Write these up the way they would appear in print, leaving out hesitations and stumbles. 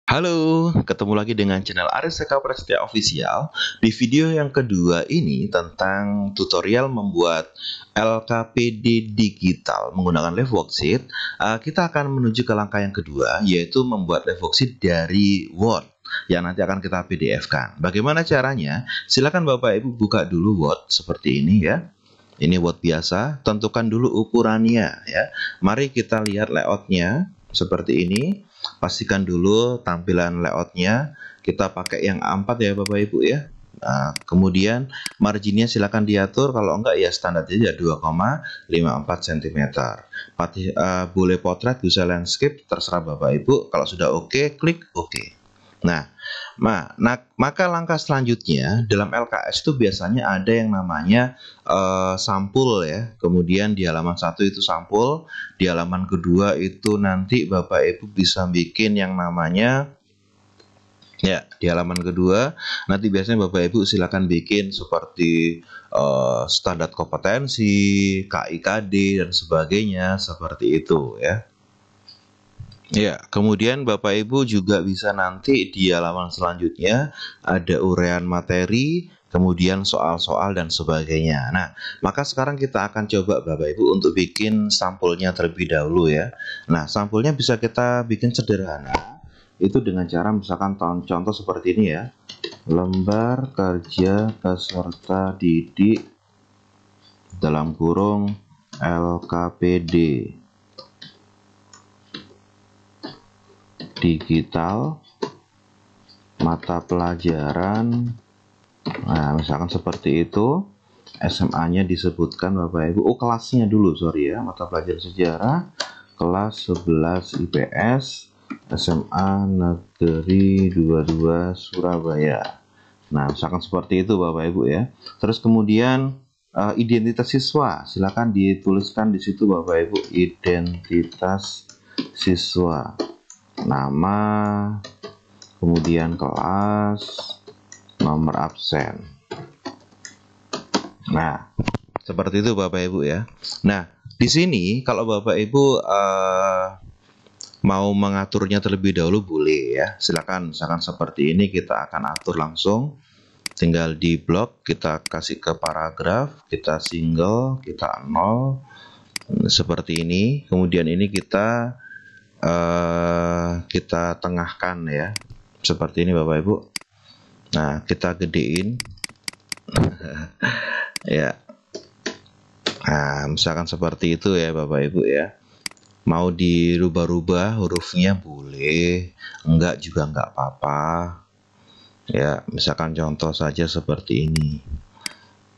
Halo, ketemu lagi dengan channel Aris Eka Prasetya Official. Di video yang kedua ini tentang tutorial membuat LKPD digital menggunakan Live Worksheet. Kita akan menuju ke langkah yang kedua, yaitu membuat Live Worksheet dari Word yang nanti akan kita PDF-kan. Bagaimana caranya? Silakan Bapak Ibu buka dulu Word seperti ini ya. Ini Word biasa, tentukan dulu ukurannya ya. Mari kita lihat layoutnya seperti ini. Pastikan dulu tampilan layoutnya kita pakai yang A4 ya Bapak Ibu ya. Nah, kemudian marginnya silakan diatur, kalau enggak ya standar aja 2,54 cm. Boleh potret, bisa landscape, terserah Bapak Ibu. Kalau sudah oke, klik oke. Nah, maka langkah selanjutnya dalam LKS itu biasanya ada yang namanya sampul ya. Kemudian di halaman 1 itu sampul, di halaman kedua itu nanti Bapak Ibu bisa bikin yang namanya ya, di halaman kedua nanti biasanya Bapak Ibu silakan bikin seperti standar kompetensi, KIKD dan sebagainya seperti itu ya. Ya, kemudian Bapak Ibu juga bisa nanti di halaman selanjutnya ada uraian materi, kemudian soal-soal dan sebagainya. Nah, maka sekarang kita akan coba Bapak Ibu untuk bikin sampulnya terlebih dahulu ya. Nah, sampulnya bisa kita bikin sederhana. Itu dengan cara misalkan contoh seperti ini ya. Lembar kerja peserta didik dalam kurung LKPD digital mata pelajaran, nah misalkan seperti itu. SMA-nya disebutkan Bapak Ibu, kelasnya dulu sorry ya, mata pelajaran sejarah kelas 11 IPS SMA Negeri 22 Surabaya. Nah misalkan seperti itu Bapak Ibu ya. Terus kemudian identitas siswa silakan dituliskan di situ Bapak Ibu, identitas siswa, nama, kemudian kelas, nomor absen. Nah, seperti itu Bapak Ibu ya. Nah, di sini kalau Bapak Ibu mau mengaturnya terlebih dahulu boleh ya. Silakan, misalkan seperti ini kita akan atur langsung. Tinggal di blok kita kasih ke paragraf, kita single, kita nol seperti ini. Kemudian ini kita tengahkan ya, seperti ini Bapak Ibu. Nah, kita gedein ya. Nah, misalkan seperti itu ya Bapak Ibu ya. Mau dirubah-rubah hurufnya boleh, enggak juga enggak apa-apa ya. Misalkan contoh saja seperti ini.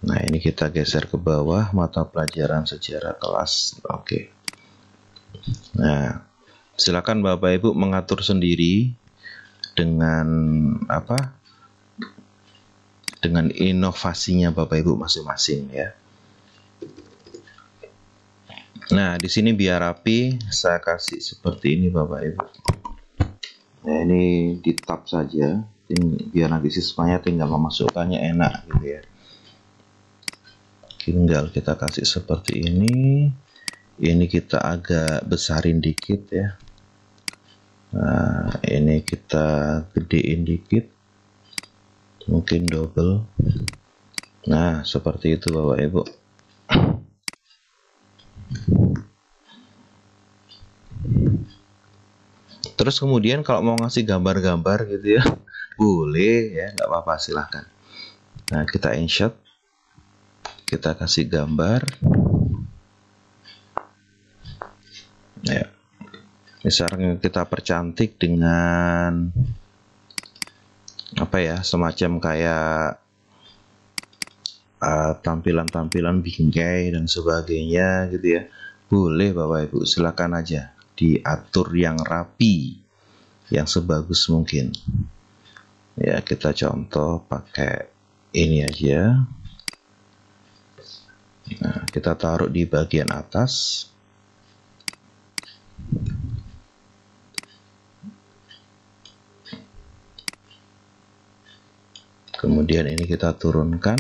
Nah, ini kita geser ke bawah, mata pelajaran sejarah kelas. Oke. Nah, silakan Bapak Ibu mengatur sendiri dengan apa? Dengan inovasinya Bapak Ibu masing-masing ya. Nah, di sini biar rapi, saya kasih seperti ini Bapak Ibu. Nah, ini di tab saja, biar nanti siswanya tinggal memasukkannya enak gitu ya. Tinggal kita kasih seperti ini. Ini kita agak besarin dikit ya. Nah, ini kita gedein dikit, mungkin double. Nah, seperti itu Bapak Ibu. Terus kemudian kalau mau ngasih gambar-gambar gitu ya, boleh ya, nggak apa-apa, silahkan. Nah, kita insert, kita kasih gambar ya. Misalnya kita percantik dengan apa ya, semacam kayak tampilan-tampilan bingkai dan sebagainya gitu ya. Boleh Bapak Ibu, silakan aja diatur yang rapi, yang sebagus mungkin ya. Kita contoh pakai ini aja. Nah, kita taruh di bagian atas. Kemudian ini kita turunkan.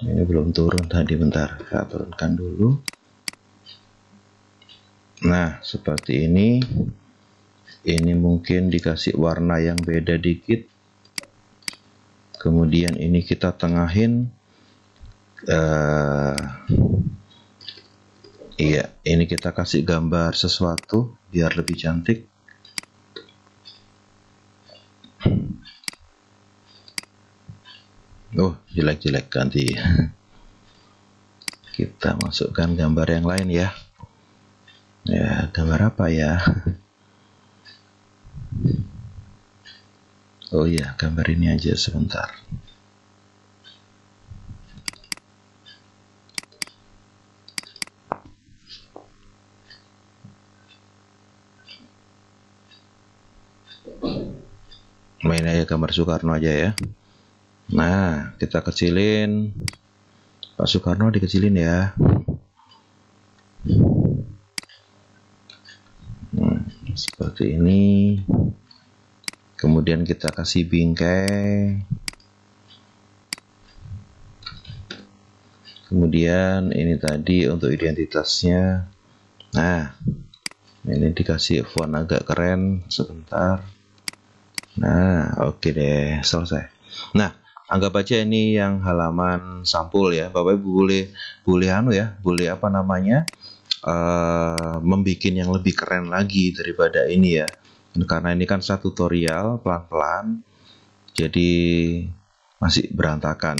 Ini belum turun tadi, bentar, kita turunkan dulu. Nah, seperti ini. Ini mungkin dikasih warna yang beda dikit. Kemudian ini kita tengahin. Iya, ini kita kasih gambar sesuatu biar lebih cantik. Oh, jelek-jelek, ganti. Kita masukkan gambar yang lain ya. Ya, gambar apa ya? Oh iya, gambar ini aja sebentar. Main aja gambar Soekarno aja ya. Nah, kita kecilin. Pak Soekarno dikecilin ya. Seperti ini. Kemudian kita kasih bingkai. Kemudian ini tadi untuk identitasnya. Nah, ini dikasih font agak keren sebentar. Nah, oke deh, selesai. Nah, anggap aja ini yang halaman sampul ya. Bapak Ibu boleh apa namanya? Membuat yang lebih keren lagi daripada ini ya. Karena ini kan satu tutorial pelan-pelan. Jadi masih berantakan.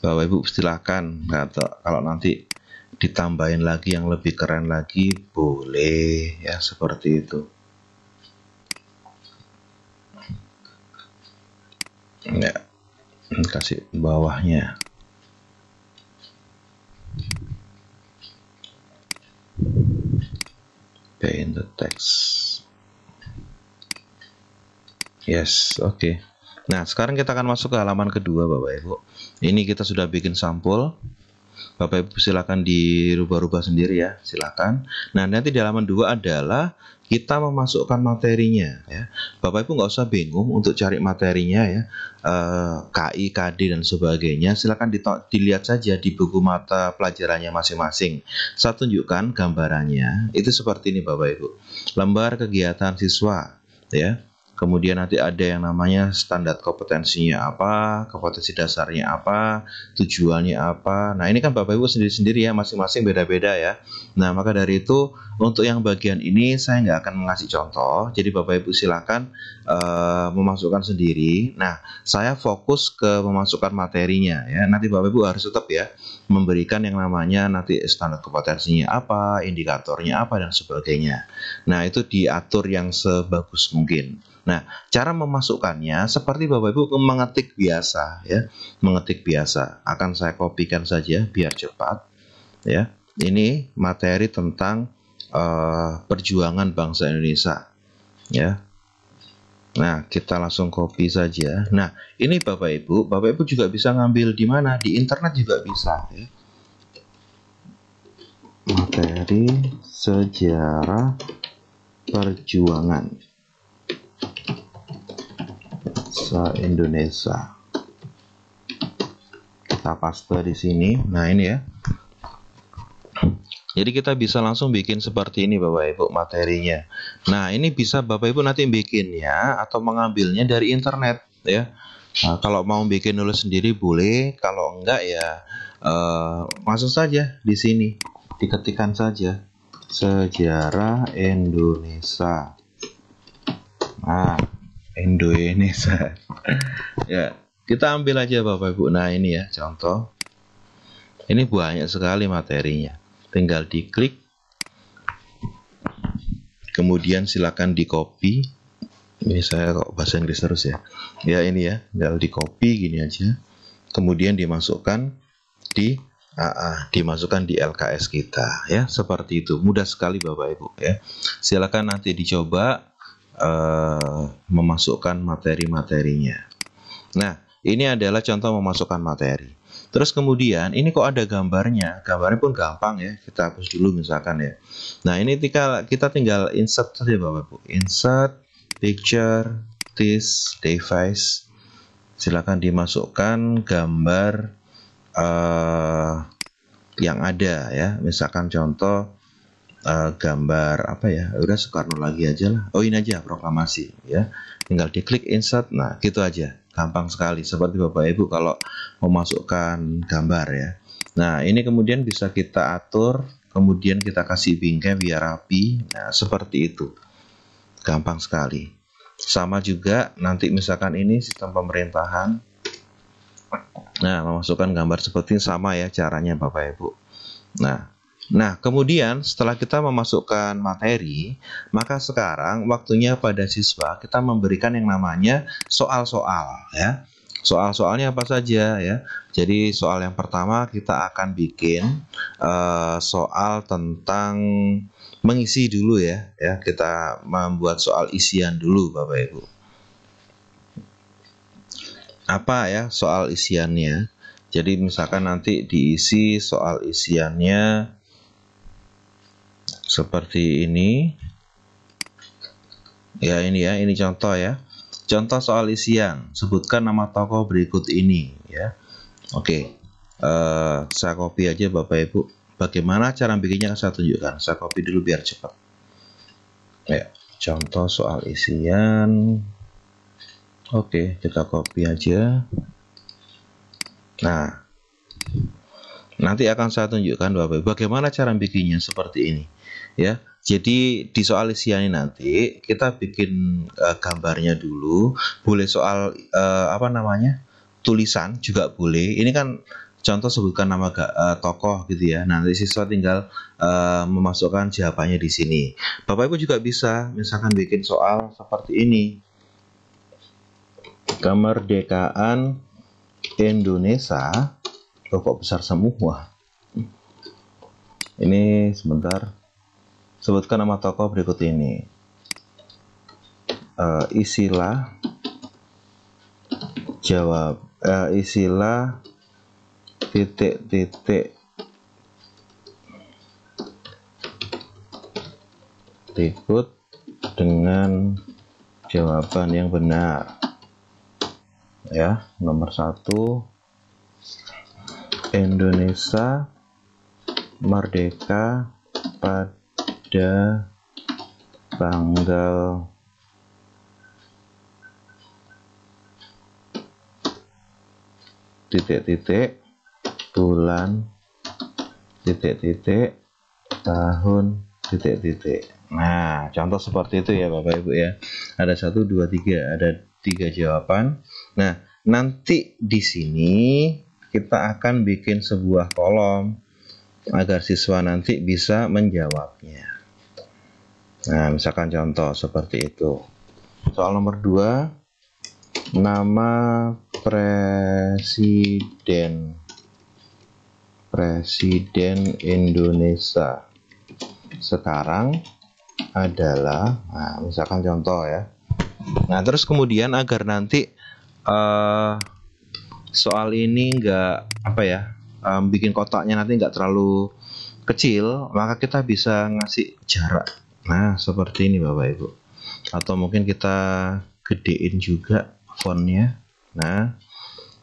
Bapak Ibu silakan, kalau nanti ditambahin lagi yang lebih keren lagi boleh ya, seperti itu. Ya, kasih bawahnya. Paint the text. Yes, oke. Nah, sekarang kita akan masuk ke halaman kedua, Bapak Ibu. Ini kita sudah bikin sampul. Bapak Ibu silakan dirubah-rubah sendiri ya, silakan. Nah, nanti di halaman 2 adalah kita memasukkan materinya ya. Bapak Ibu nggak usah bingung untuk cari materinya ya, KI, KD dan sebagainya. Silakan dilihat saja di buku mata pelajarannya masing-masing. Saya tunjukkan gambarannya. Itu seperti ini Bapak Ibu. Lembar kegiatan siswa ya. Kemudian nanti ada yang namanya standar kompetensinya apa, kompetensi dasarnya apa, tujuannya apa. Nah, ini kan Bapak Ibu sendiri-sendiri ya, masing-masing beda-beda ya. Nah, maka dari itu untuk yang bagian ini saya nggak akan mengasih contoh. Jadi Bapak Ibu silakan memasukkan sendiri. Nah, saya fokus ke memasukkan materinya ya. Nanti Bapak Ibu harus tetap ya memberikan yang namanya nanti standar kompetensinya apa, indikatornya apa dan sebagainya. Nah, itu diatur yang sebagus mungkin. Nah, cara memasukkannya seperti Bapak Ibu mengetik biasa ya, mengetik biasa. Akan saya kopikan saja biar cepat ya. Ini materi tentang perjuangan bangsa Indonesia ya. Nah, kita langsung copy saja. Nah, ini Bapak Ibu juga bisa ngambil di mana? Di internet juga bisa ya. Materi sejarah perjuangan Indonesia. Kita paste di sini. Nah, ini ya. Jadi kita bisa langsung bikin seperti ini Bapak Ibu materinya. Nah, ini bisa Bapak Ibu nanti bikinnya atau mengambilnya dari internet ya. Nah, kalau mau bikin nulis sendiri boleh, kalau enggak ya masuk saja di sini. Diketikkan saja sejarah Indonesia. Nah, Indonesia. Ya, kita ambil aja Bapak Ibu. Nah, ini ya contoh. Ini banyak sekali materinya. Tinggal diklik. Kemudian silakan di copy. Ini saya kok bahasa Inggris terus ya. Ya, ini ya, tinggal di copy gini aja. Kemudian dimasukkan di dimasukkan di LKS kita ya, seperti itu. Mudah sekali Bapak Ibu ya. Silakan nanti dicoba memasukkan materi-materinya. Nah, ini adalah contoh memasukkan materi. Terus kemudian ini kok ada gambarnya. Gambarnya pun gampang ya. Kita hapus dulu misalkan ya. Nah, ini kita tinggal insert saja Bapak Ibu. Insert picture this device. Silakan dimasukkan gambar yang ada ya. Misalkan contoh gambar apa ya, udah Soekarno lagi aja lah. Oh, ini aja proklamasi ya, tinggal diklik insert. Nah gitu aja, gampang sekali seperti Bapak Ibu kalau memasukkan gambar ya. Nah ini kemudian bisa kita atur, kemudian kita kasih bingkai biar rapi. Nah seperti itu, gampang sekali. Sama juga nanti misalkan ini sistem pemerintahan. Nah memasukkan gambar seperti ini sama ya caranya Bapak Ibu. Nah, kemudian setelah kita memasukkan materi, maka sekarang waktunya pada siswa kita memberikan yang namanya soal-soal ya. Soal-soalnya apa saja ya. Jadi soal yang pertama kita akan bikin soal tentang mengisi dulu ya. Kita membuat soal isian dulu Bapak Ibu. Apa ya soal isiannya? Jadi misalkan nanti diisi soal isiannya seperti ini ya, ini contoh ya, contoh soal isian, sebutkan nama tokoh berikut ini ya. Oke, saya copy aja Bapak Ibu. Bagaimana cara bikinnya saya tunjukkan, saya copy dulu biar cepat ya. Contoh soal isian, oke, kita copy aja. Nah nanti akan saya tunjukkan Bapak Ibu bagaimana cara bikinnya seperti ini ya. Jadi di soal isian ini nanti kita bikin gambarnya dulu, boleh soal tulisan juga boleh. Ini kan contoh sebutkan nama tokoh gitu ya. Nanti siswa tinggal memasukkan jawabannya di sini. Bapak Ibu juga bisa misalkan bikin soal seperti ini, kemerdekaan Indonesia. Kok besar semua ini, sebentar. Sebutkan nama tokoh berikut ini, isilah isilah titik-titik berikut dengan jawaban yang benar ya. Nomor 1, Indonesia merdeka pada tanggal titik-titik bulan titik-titik tahun titik-titik. Nah contoh seperti itu ya Bapak Ibu ya. Ada 1, 2, 3, ada 3 jawaban. Nah nanti di sini kita akan bikin sebuah kolom agar siswa nanti bisa menjawabnya. Nah misalkan contoh seperti itu. Soal nomor 2, nama presiden Indonesia sekarang adalah, nah misalkan contoh ya. Nah terus kemudian agar nanti soal ini bikin kotaknya nanti nggak terlalu kecil, maka kita bisa ngasih jarak. Nah seperti ini Bapak Ibu, atau mungkin kita gedein juga fontnya. Nah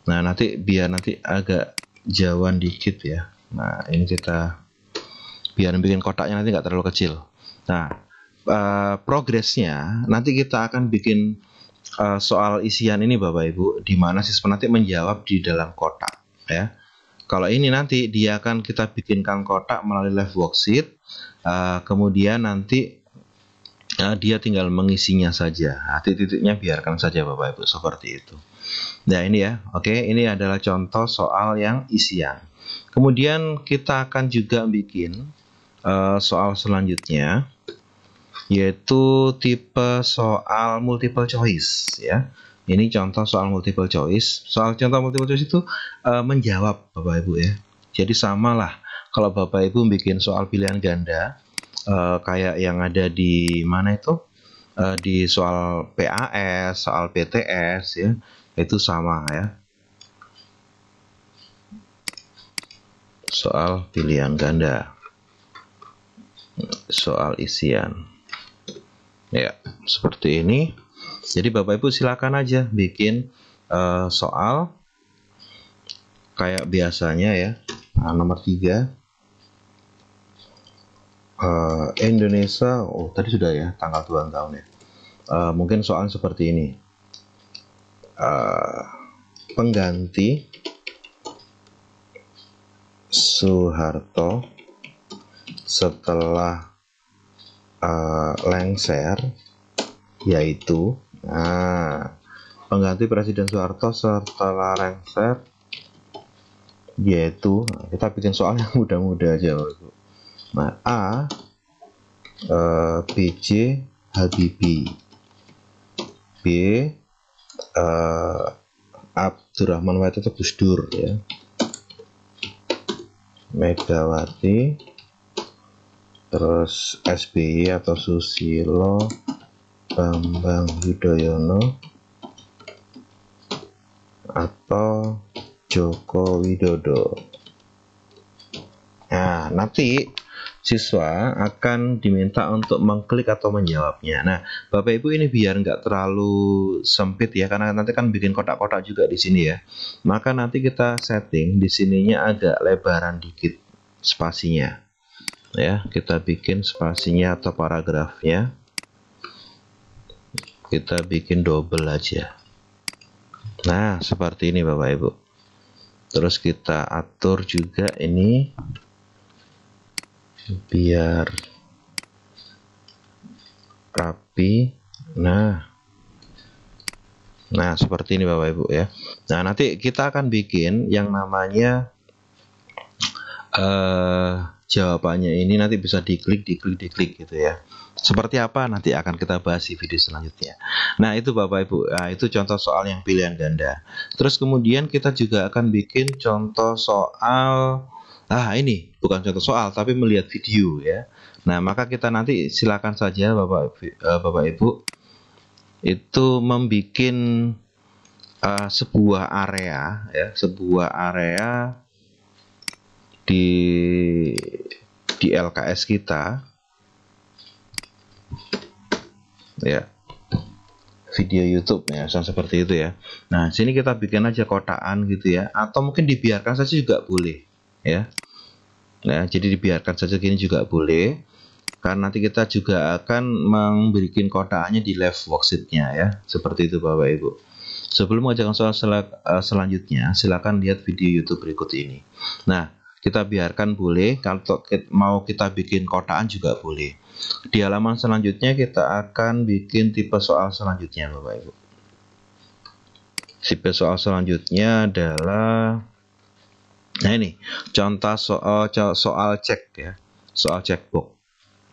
nanti biar nanti agak jauhan dikit ya. Nah ini kita biar bikin kotaknya nanti nggak terlalu kecil. Nah progresnya nanti kita akan bikin soal isian ini Bapak Ibu, di mana siswa nanti menjawab di dalam kotak ya. Kalau ini nanti dia akan kita bikinkan kotak melalui live worksheet, kemudian nanti dia tinggal mengisinya saja. Nah, titik-titiknya biarkan saja Bapak Ibu seperti itu. Nah ini ya, oke, ini adalah contoh soal yang isian. Kemudian kita akan juga bikin soal selanjutnya, yaitu tipe soal multiple choice ya. Ini contoh soal multiple choice. Soal contoh multiple choice itu menjawab Bapak Ibu ya. Jadi samalah kalau Bapak Ibu bikin soal pilihan ganda kayak yang ada di mana itu, di soal PAS, soal PTS ya, itu sama ya. Soal pilihan ganda, soal isian. Ya, seperti ini. Jadi Bapak Ibu silakan aja bikin soal kayak biasanya ya. Nah, nomor 3. Indonesia, oh tadi sudah ya, tanggal 2 tahun ya. Mungkin soal seperti ini. Pengganti Soeharto setelah lengser, yaitu pengganti Presiden Soeharto setelah lengser yaitu, kita bikin soal yang mudah-mudah aja. Nah, A. B.J. Habibie, B. Abdurrahman Wahid atau Gus Dur ya, Megawati, terus SBY atau Susilo, Bambang Yudhoyono, atau Joko Widodo. Nah, nanti siswa akan diminta untuk mengklik atau menjawabnya. Nah, Bapak Ibu ini biar nggak terlalu sempit ya, karena nanti kan bikin kotak-kotak juga di sini ya. Maka nanti kita setting di sininya agak lebaran dikit spasinya. Ya, kita bikin spasinya atau paragrafnya. Kita bikin double aja. Nah, seperti ini Bapak Ibu. Terus kita atur juga ini biar rapi. Nah seperti ini Bapak Ibu ya. Nah, nanti kita akan bikin yang namanya jawabannya ini nanti bisa diklik gitu ya. Seperti apa nanti akan kita bahas di video selanjutnya. Nah, itu Bapak Ibu, itu contoh soal yang pilihan ganda. Terus kemudian kita juga akan bikin contoh soal, ini bukan contoh soal tapi melihat video ya. Nah, maka kita nanti silakan saja Bapak Ibu itu membuat sebuah area ya, di LKS kita ya, video YouTube ya, seperti itu ya. Nah, sini kita bikin aja kotaan gitu ya, atau mungkin dibiarkan saja juga boleh ya. Nah, jadi dibiarkan saja gini juga boleh, karena nanti kita juga akan memberikan kotaannya di live worksheet-nya ya, seperti itu Bapak Ibu. Sebelum mengerjakan soal selanjutnya, silakan lihat video YouTube berikut ini. Nah, kita biarkan boleh, kalau mau kita bikin kotaan juga boleh. Di halaman selanjutnya kita akan bikin tipe soal selanjutnya Bapak Ibu. Tipe soal selanjutnya adalah, nah ini contoh soal cek ya, soal checkbox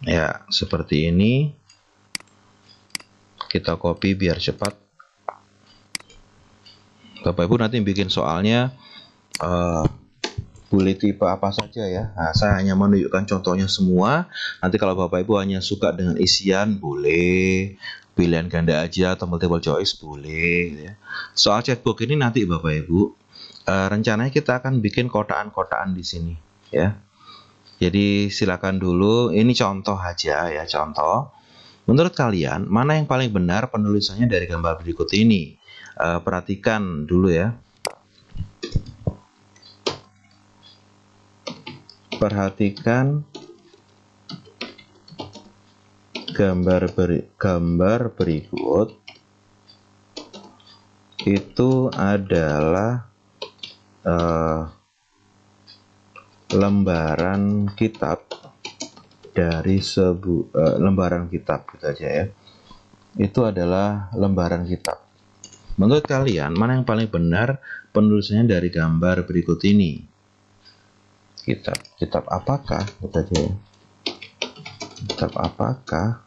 ya, seperti ini. Kita copy biar cepat. Bapak Ibu nanti bikin soalnya boleh tipe apa saja ya. Nah, saya hanya menunjukkan contohnya semua. Nanti kalau Bapak Ibu hanya suka dengan isian boleh, pilihan ganda aja atau multiple choice boleh ya. Soal checkbox ini nanti Bapak Ibu, rencananya kita akan bikin kotaan-kotaan di sini ya. Jadi silakan dulu, ini contoh aja ya, contoh. Menurut kalian mana yang paling benar penulisannya dari gambar berikut ini? Perhatikan dulu ya. Perhatikan gambar berikut itu adalah lembaran kitab dari lembaran kitab gitu aja ya. Itu adalah lembaran kitab. Menurut kalian mana yang paling benar penulisannya dari gambar berikut ini? Kitab apakah kita aja ya. Kitab apakah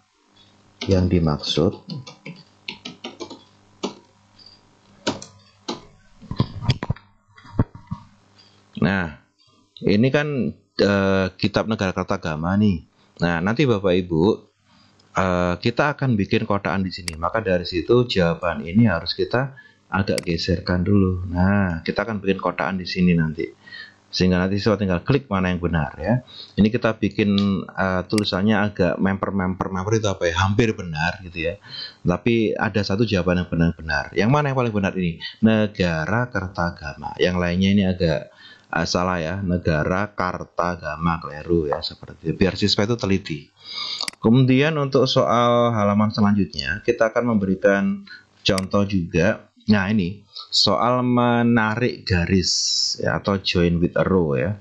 yang dimaksud? Nah, ini kan kitab Negara Kertagama nih. Nah, nanti Bapak Ibu kita akan bikin kotaan di sini. Maka dari situ jawaban ini harus kita agak geserkan dulu. Nah, kita akan bikin kotaan di sini nanti. Sehingga nanti siswa tinggal klik mana yang benar ya. Ini kita bikin tulisannya agak memper itu apa ya, hampir benar gitu ya. Tapi ada satu jawaban yang benar-benar. Yang mana yang paling benar ini? Negara Kertagama. Yang lainnya ini agak salah ya, negara Kartagama, keliru ya, seperti itu. Biar siswa itu teliti. Kemudian untuk soal halaman selanjutnya kita akan memberikan contoh juga. Nah, ini soal menarik garis ya, atau join with arrow ya.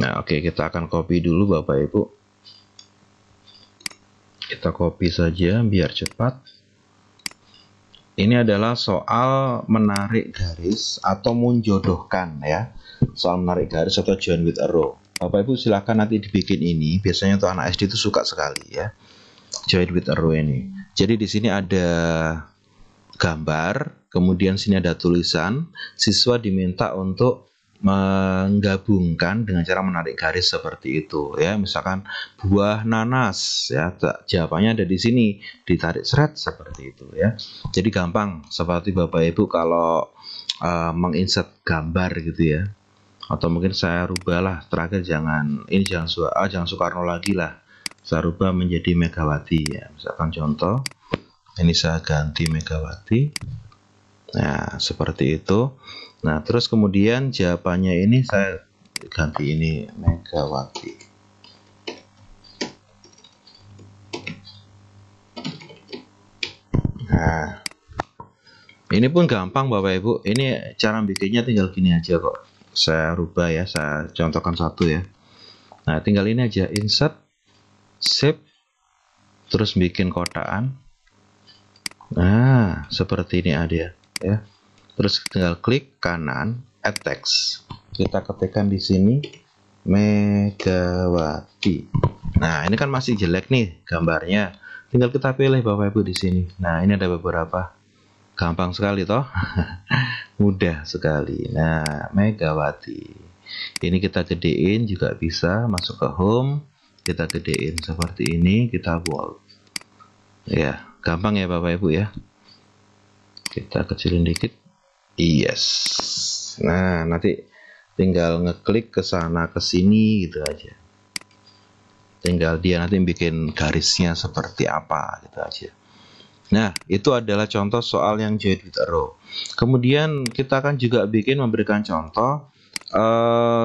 Nah, oke, kita akan copy dulu Bapak Ibu. Kita copy saja biar cepat. Ini adalah soal menarik garis atau menjodohkan ya. Soal menarik garis atau join with arrow. Bapak Ibu silakan nanti dibikin ini. Biasanya untuk anak SD itu suka sekali ya. Join with arrow ini. Jadi di sini ada gambar, kemudian sini ada tulisan. Siswa diminta untuk menggabungkan dengan cara menarik garis seperti itu ya. Misalkan buah nanas ya, jawabannya ada di sini, ditarik seret seperti itu ya. Jadi gampang seperti Bapak Ibu kalau menginsert gambar gitu ya. Atau mungkin saya rubahlah terakhir, jangan Soekarno lagi lah, saya rubah menjadi Megawati ya. Misalkan contoh ini saya ganti Megawati. Nah, seperti itu. Nah, terus kemudian jawabannya ini saya ganti ini Megawati. Nah, ini pun gampang Bapak Ibu. Ini cara bikinnya tinggal gini aja kok. Saya rubah ya, saya contohkan satu ya. Nah, tinggal ini aja, insert, save, terus bikin kotaan. Nah, seperti ini ada ya. Terus tinggal klik kanan, add text. Kita ketikkan di sini Megawati. Nah, ini kan masih jelek nih gambarnya. Tinggal kita pilih Bapak Ibu di sini. Nah, ini ada beberapa. Gampang sekali toh. Mudah sekali. Nah, Megawati. Ini kita gedein juga bisa, masuk ke home, kita gedein seperti ini, kita bold. Ya, gampang ya Bapak Ibu ya. Kita kecilin dikit. Yes. Nah, nanti tinggal ngeklik ke sana ke sini gitu aja. Tinggal dia nanti bikin garisnya seperti apa gitu aja. Nah, itu adalah contoh soal yang join with arrow. Kemudian kita akan juga memberikan contoh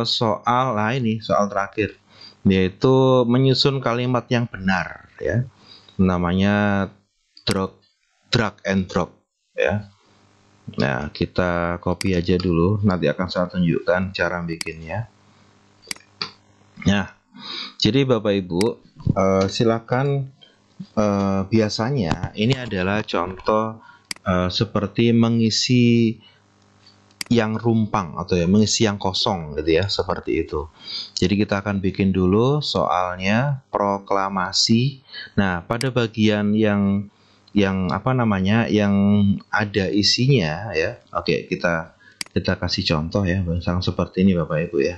soal ini soal terakhir, yaitu menyusun kalimat yang benar ya. Namanya drag and drop ya. Nah, kita copy aja dulu, nanti akan saya tunjukkan cara bikinnya. Nah, jadi Bapak Ibu silakan, biasanya ini adalah contoh seperti mengisi yang rumpang atau ya mengisi yang kosong gitu ya, seperti itu. Jadi kita akan bikin dulu soalnya proklamasi. Nah, pada bagian yang ada isinya ya. Oke, kita kasih contoh ya, misalnya seperti ini Bapak Ibu ya.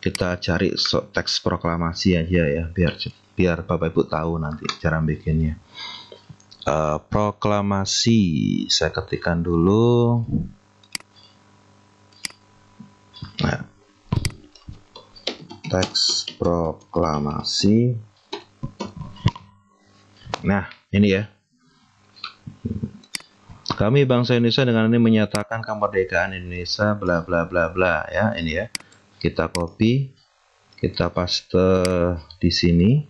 Kita cari teks proklamasi aja ya, biar Bapak Ibu tahu nanti cara bikinnya. Proklamasi saya ketikkan dulu. Nah, teks proklamasi. Nah, ini ya. Kami bangsa Indonesia dengan ini menyatakan kemerdekaan Indonesia bla bla bla bla ya, ini ya. Kita copy, kita paste di sini.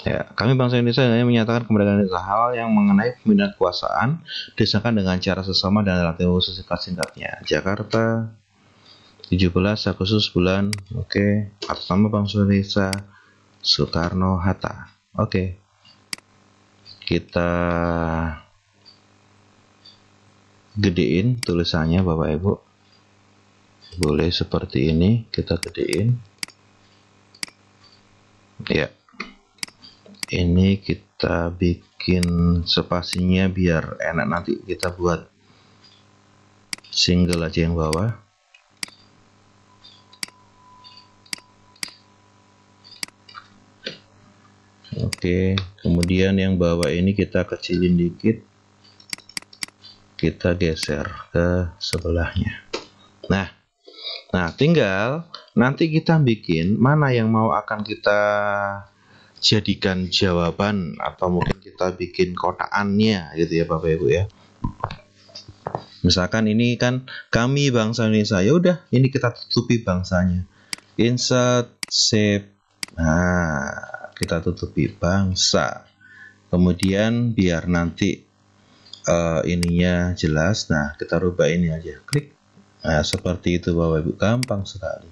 Ya, kami bangsa Indonesia dengan ini menyatakan kemerdekaan Indonesia, hal yang mengenai pemindahan kekuasaan disahkan dengan cara sesama dan dalam tempo singkat-singkatnya. Jakarta 17 Agustus bulan, oke. Atas nama bangsa Indonesia Soekarno Hatta. Oke. Kita gedein tulisannya Bapak Ibu. Boleh seperti ini, kita gedein. Ya. Ini kita bikin spasinya biar enak nanti kita buat single aja yang bawah. Oke, kemudian yang bawah ini kita kecilin dikit, kita geser ke sebelahnya. Nah, tinggal nanti kita bikin mana yang mau akan kita jadikan jawaban, atau mungkin kita bikin kotaannya gitu ya Bapak Ibu ya. Misalkan ini kan kami bangsa Indonesia, ya udah ini kita tutupi bangsanya. Insert shape. Nah, kita tutupi bangsa. Kemudian biar nanti ininya jelas. Nah, kita rubah ini aja. Klik. Nah, seperti itu Bapak Ibu, gampang sekali.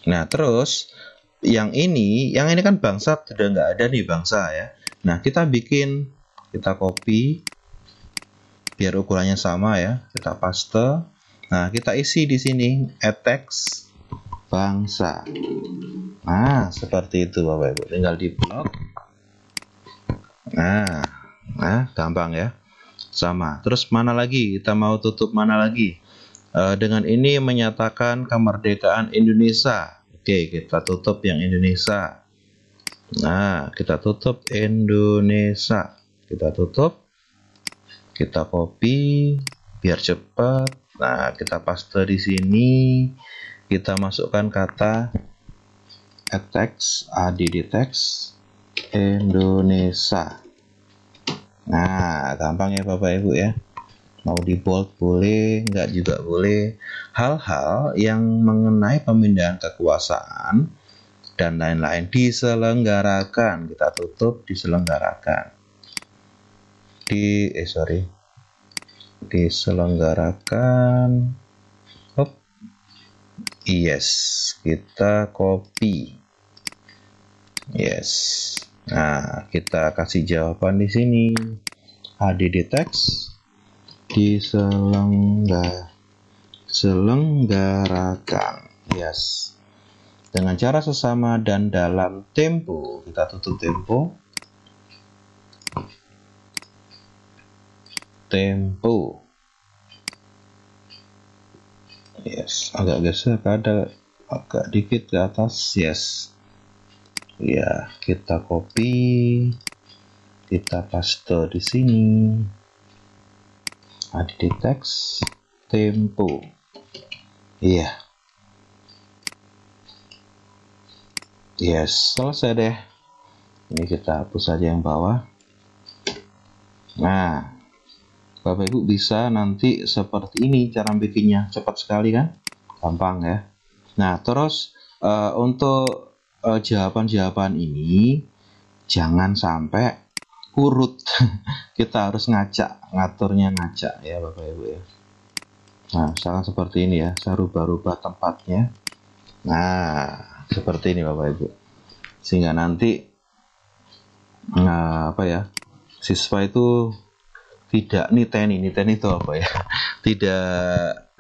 Nah, terus yang ini kan bangsa sudah nggak ada nih bangsa ya. Nah, kita copy biar ukurannya sama ya. Kita paste. Nah, kita isi di sini add text bangsa. Nah, seperti itu Bapak Ibu. Tinggal di blok. Nah, gampang ya. Sama. Terus mana lagi? Kita mau tutup mana lagi? Dengan ini menyatakan kemerdekaan Indonesia. Oke, kita tutup yang Indonesia. Nah, kita tutup Indonesia. Kita tutup. Kita copy biar cepat. Nah, kita paste di sini. Kita masukkan kata add text, add text Indonesia. Nah, gampang ya Bapak Ibu ya. Mau di bold boleh, enggak juga boleh. Hal-hal yang mengenai pemindahan kekuasaan dan lain-lain diselenggarakan. Kita tutup diselenggarakan. Diselenggarakan. Yes, kita copy. Yes. Nah, kita kasih jawaban di sini. Add text diselenggarakan. Yes. Dengan cara sesama dan dalam tempo. Kita tutup tempo. Yes, agak geser agak dikit ke atas. Yes. Ya, kita copy, kita paste di sini. Add text tempo. Iya. Yes, selesai deh. Ini kita hapus saja yang bawah. Nah, Bapak Ibu bisa nanti seperti ini cara bikinnya, cepat sekali kan? Gampang ya. Nah, terus untuk jawaban-jawaban ini jangan sampai urut. Kita harus ngaturnya ngacak ya Bapak Ibu ya. Nah, misalkan seperti ini ya, saya rubah-rubah tempatnya. Nah, seperti ini Bapak Ibu. Sehingga nanti siswa itu tidak niteni itu apa ya? Tidak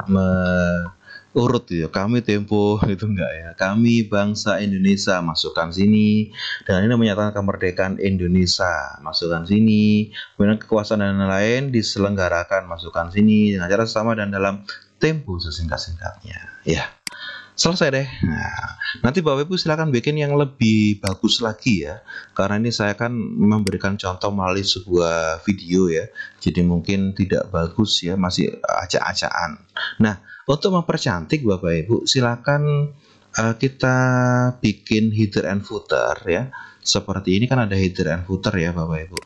urut ya, kami tempo itu enggak ya. Kami bangsa Indonesia, masukkan sini. Dan ini menyatakan kemerdekaan Indonesia, masukkan sini. Kemudian kekuasaan dan lain-lain diselenggarakan, masukkan sini dengan cara sama dan dalam tempo sesingkat-singkatnya. Ya. Selesai deh. Nah, nanti Bapak Ibu silakan bikin yang lebih bagus lagi ya. Karena ini saya kan memberikan contoh melalui sebuah video ya. Jadi mungkin tidak bagus ya, masih acak-acakan. Nah, untuk mempercantik Bapak Ibu silakan kita bikin header and footer ya. Seperti ini kan ada header and footer ya Bapak Ibu.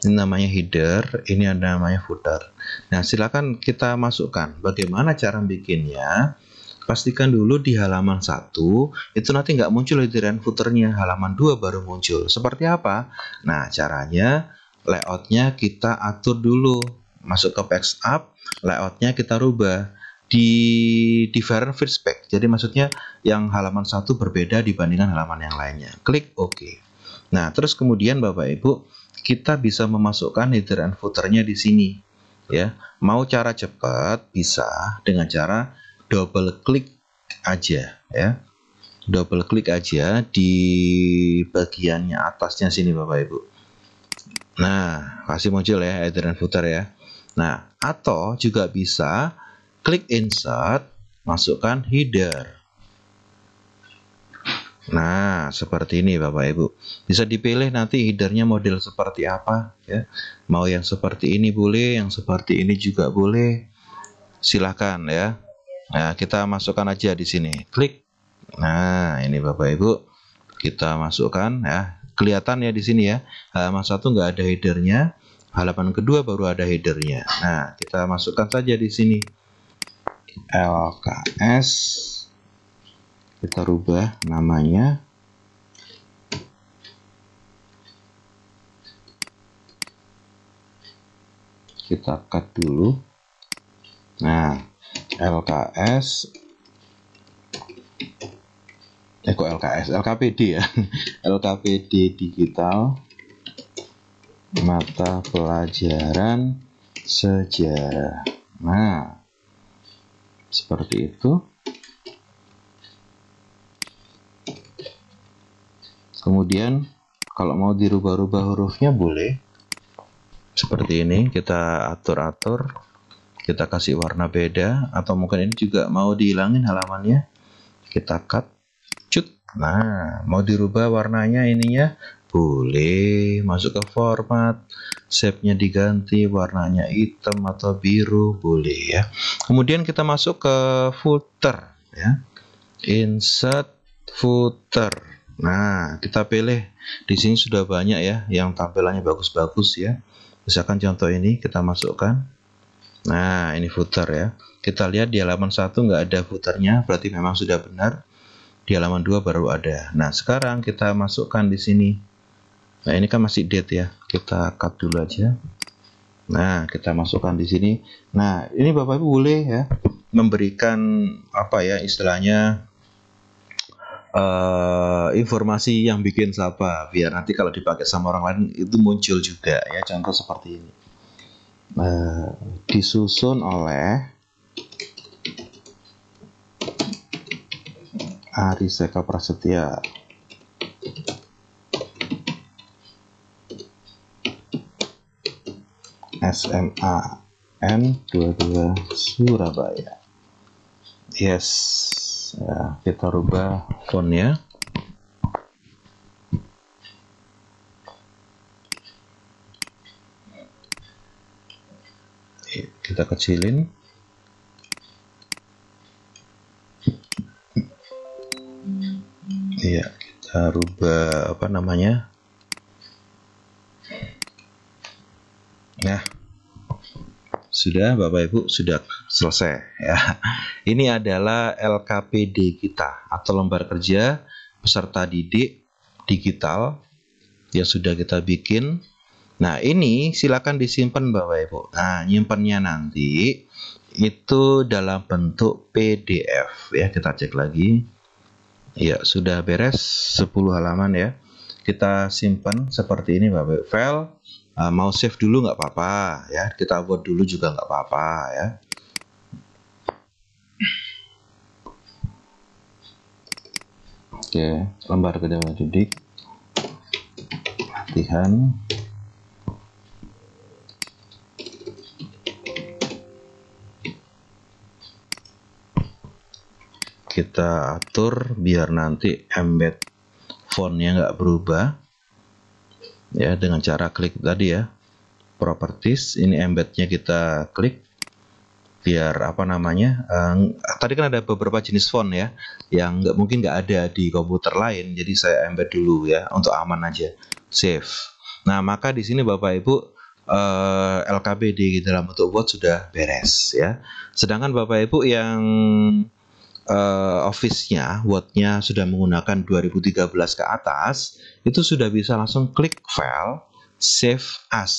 Ini namanya header, ini ada namanya footer. Nah, silakan kita masukkan. Bagaimana cara bikinnya? Pastikan dulu di halaman 1 itu nanti nggak muncul header and footernya, halaman 2 baru muncul. Seperti apa? Nah, caranya layoutnya kita atur dulu. Masuk ke page up, layoutnya kita rubah di different feedback. Jadi maksudnya yang halaman 1 berbeda dibandingkan halaman yang lainnya. Klik OK. Nah, terus kemudian Bapak Ibu kita bisa memasukkan header and footernya di sini ya. Mau cara cepat bisa dengan cara double klik aja ya. Double klik aja di bagiannya atasnya sini Bapak Ibu. Nah, kasih muncul ya header and footer ya. Nah, atau juga bisa klik insert, masukkan header. Nah, seperti ini Bapak Ibu. Bisa dipilih nanti headernya model seperti apa ya. Mau yang seperti ini boleh, yang seperti ini juga boleh. Silahkan ya. Nah, kita masukkan aja di sini. Klik. Nah, ini Bapak Ibu. Kita masukkan ya. Kelihatan ya di sini ya. Halaman 1 nggak ada headernya. halaman kedua baru ada headernya. Nah, kita masukkan saja di sini LKS, kita rubah namanya. Kita cut dulu. Nah, LKS, kok LKS, LKPD ya. LKPD digital, mata pelajaran sejarah. Nah, seperti itu. Kemudian kalau mau dirubah-rubah hurufnya boleh. Seperti ini, kita atur-atur, kita kasih warna beda, atau mungkin ini juga mau dihilangin halamannya, kita cut, cut. Nah, mau dirubah warnanya ininya, boleh, masuk ke format, shape-nya diganti, warnanya hitam atau biru, boleh ya. Kemudian kita masuk ke footer ya, insert footer. Nah, kita pilih, di sini sudah banyak ya, yang tampilannya bagus-bagus ya. Misalkan contoh ini kita masukkan. Nah, ini footer ya. Kita lihat di halaman 1 nggak ada footernya, berarti memang sudah benar. Di halaman 2 baru ada. Nah, sekarang kita masukkan di sini. Nah, ini kan masih date ya. Kita cut dulu aja. Nah, kita masukkan di sini. Nah, ini Bapak Ibu boleh ya memberikan apa ya istilahnya informasi yang bikin siapa, biar nanti kalau dipakai sama orang lain itu muncul juga ya. Contoh seperti ini, disusun oleh Ari Seka Prasetya, SMA N22 Surabaya. Yes ya, kita rubah fontnya. Kita kecilin. Iya, kita rubah apa namanya. Nah, sudah Bapak Ibu, sudah selesai ya. Ini adalah LKPD kita atau lembar kerja peserta didik digital yang sudah kita bikin. Nah, ini silakan disimpan Bapak Ibu. Nah, nyimpannya nanti itu dalam bentuk PDF ya. Kita cek lagi. Ya, sudah beres 10 halaman ya. Kita simpan seperti ini Bapak Ibu. File mau save dulu nggak apa-apa ya, kita buat dulu juga nggak apa-apa ya. Oke, lembar kedua didik latihan. Kita atur biar nanti embed fontnya nggak berubah ya, dengan cara klik tadi ya, properties. Ini embednya kita klik biar apa namanya, tadi kan ada beberapa jenis font ya yang mungkin nggak ada di komputer lain, jadi saya embed dulu ya untuk aman aja. Save. Nah, maka di sini Bapak Ibu LKPD dalam bentuk Word sudah beres ya. Sedangkan Bapak Ibu yang Office-nya, Word-nya sudah menggunakan 2013 ke atas, itu sudah bisa langsung klik file, save as.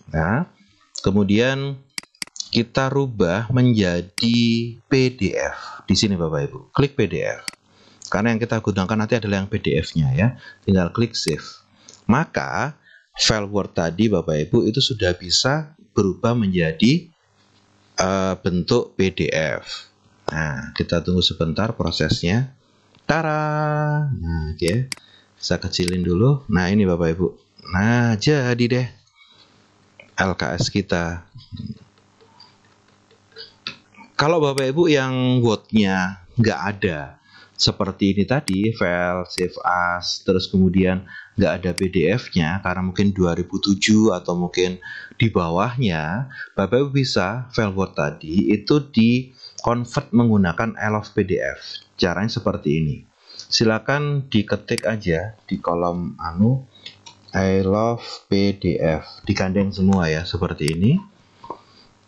Nah, kemudian kita rubah menjadi PDF. Di sini Bapak Ibu, klik PDF. Karena yang kita gunakan nanti adalah yang PDF-nya ya. Tinggal klik save. Maka file Word tadi Bapak Ibu itu sudah bisa berubah menjadi bentuk PDF. Nah, kita tunggu sebentar prosesnya. Tara. Nah, oke. Saya kecilin dulu. Nah, ini Bapak Ibu. Nah, jadi deh LKS kita. Kalau Bapak Ibu yang Word-nya nggak ada seperti ini tadi, file save as, terus kemudian nggak ada PDF-nya karena mungkin 2007 atau mungkin di bawahnya, Bapak Ibu bisa file Word tadi itu di convert menggunakan I love PDF. Caranya seperti ini. Silakan diketik aja di kolom I love PDF, digandeng semua ya seperti ini.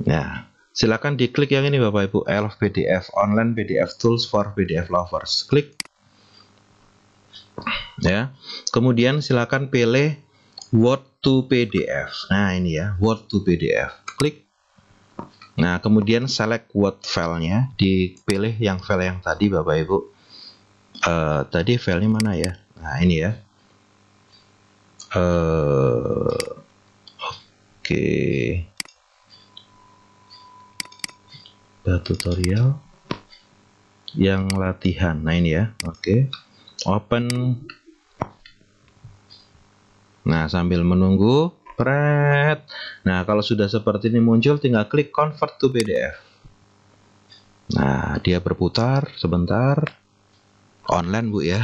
Nah, silakan diklik yang ini Bapak Ibu, I love PDF, online PDF tools for PDF lovers. Klik ya. Kemudian silakan pilih Word to PDF. Nah, ini ya, Word to PDF. Klik. Nah, kemudian select Word filenya, dipilih yang file yang tadi Bapak Ibu. Tadi filenya mana ya? Nah, ini ya. Oke. Tutorial yang latihan. Nah, ini ya. Oke. Open. Nah, sambil menunggu, nah, kalau sudah seperti ini muncul, tinggal klik convert to PDF. Nah, dia berputar sebentar. Online Bu ya.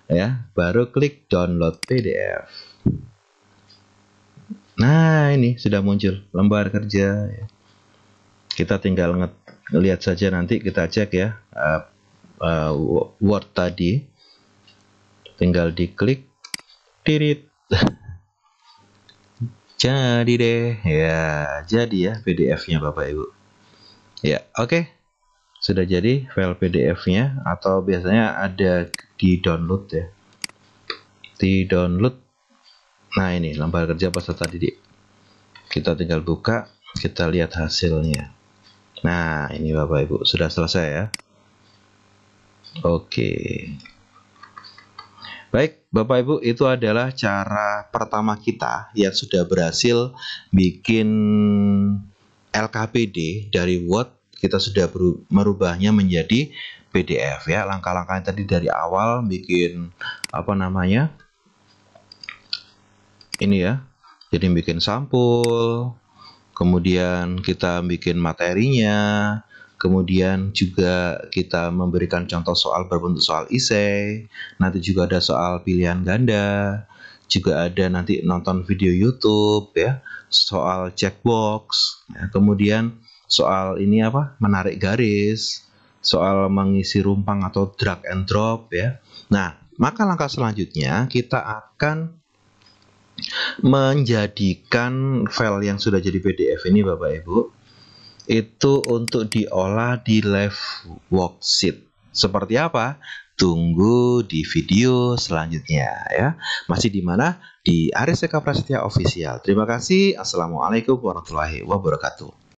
Ya, baru klik download PDF. Nah, ini sudah muncul lembar kerja. Kita tinggal lihat saja, nanti kita cek ya. Word tadi. Tinggal diklik. Tirit. Jadi deh. Ya, jadi ya PDF-nya Bapak Ibu. Ya, oke. Sudah jadi file PDF-nya, atau biasanya ada di download ya. Di download. Nah, ini lembar kerja peserta didik. Kita tinggal buka, kita lihat hasilnya. Nah, ini Bapak Ibu sudah selesai ya. Oke. Baik, Bapak Ibu, itu adalah cara pertama kita yang sudah berhasil bikin LKPD dari Word. Kita sudah merubahnya menjadi PDF ya. Langkah-langkahnya tadi dari awal bikin ini ya. Jadi bikin sampul, kemudian kita bikin materinya, kemudian juga kita memberikan contoh soal berbentuk soal esai. Nanti juga ada soal pilihan ganda, juga ada nanti nonton video YouTube ya, soal checkbox ya, kemudian soal ini menarik garis, soal mengisi rumpang atau drag and drop ya. Nah, maka langkah selanjutnya kita akan menjadikan file yang sudah jadi PDF ini Bapak Ibu itu untuk diolah di live worksheet. Seperti apa? Tunggu di video selanjutnya ya. Masih di mana? Di Aris Eka Prasetya Official. Terima kasih. Assalamualaikum warahmatullahi wabarakatuh.